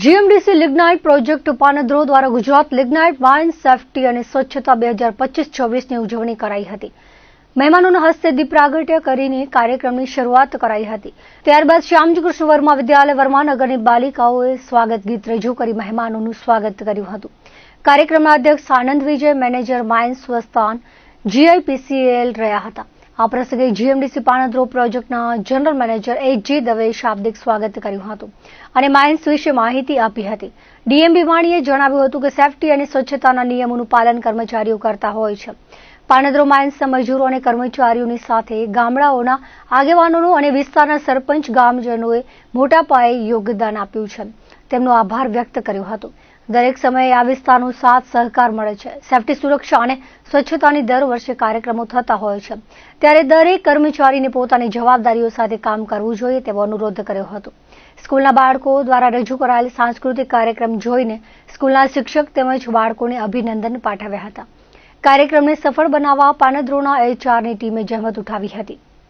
GMDC lignite project પાનદ્રો દ્વારા Gujarat lignite mine safety અને સ્વચ્છતા 2025-26ની ઉજવણી કરાઈ હતી. મહેમાનોના હસ્તે દીપ પ્રાગટ્ય કરીને કાર્યક્રમની શરૂઆત કરાઈ હતી. ત્યારબાદ શ્યામજી કૃષ્ણ વર્મા વિદ્યાલય વર્માનગરની બાલિકાઓએ સ્વાગત ગીત રજૂ કરી મહેમાનોનું સ્વાગત કર્યું હતું. કાર્યક્રમના અધ્યક્ષ આનંદ વિજય, મેનેજર માઇન સ્વસ્થાન GIPCL રહ્યા હતા. આ પ્રસંગે જીએમડીસી પાનદ્રો પ્રોજેક્ટના જનરલ મેનેજર H.G. દવેએ શાબ્દિક સ્વાગત કર્યું હતું અને માઇન્સ વિશે માહિતી આપી હતી. ડીએમ ભીમાણીએ જણાવ્યું હતું કે સેફટી અને સ્વચ્છતાના નિયમોનું પાલન કર્મચારીઓ કરતા હોય છે. પાનદ્રો માઇન્સના મજૂરો અને કર્મચારીઓની સાથે ગામડાઓના આગેવાનોનો અને વિસ્તારના સરપંચ ગામજનોએ મોટા પાયે યોગદાન આપ્યું છે. તેમનો આભાર વ્યક્ત કર્યો હતો. દરેક સમયે આ વિસ્તારનો સાથ સહકાર મળે છે. સેફટી, સુરક્ષા અને સ્વચ્છતાની દર વર્ષે કાર્યક્રમો થતા હોય છે, ત્યારે દરેક કર્મચારીને પોતાની જવાબદારીઓ સાથે કામ કરવું જોઈએ તેવો અનુરોધ કર્યો હતો. સ્કૂલના બાળકો દ્વારા રજૂ કરાયેલ સાંસ્કૃતિક કાર્યક્રમ જોઈને સ્કૂલના શિક્ષક તેમજ બાળકોને અભિનંદન પાઠવ્યા હતા. કાર્યક્રમને સફળ બનાવવા પાનદ્રોના HRની ટીમે જહેમત ઉઠાવી હતી.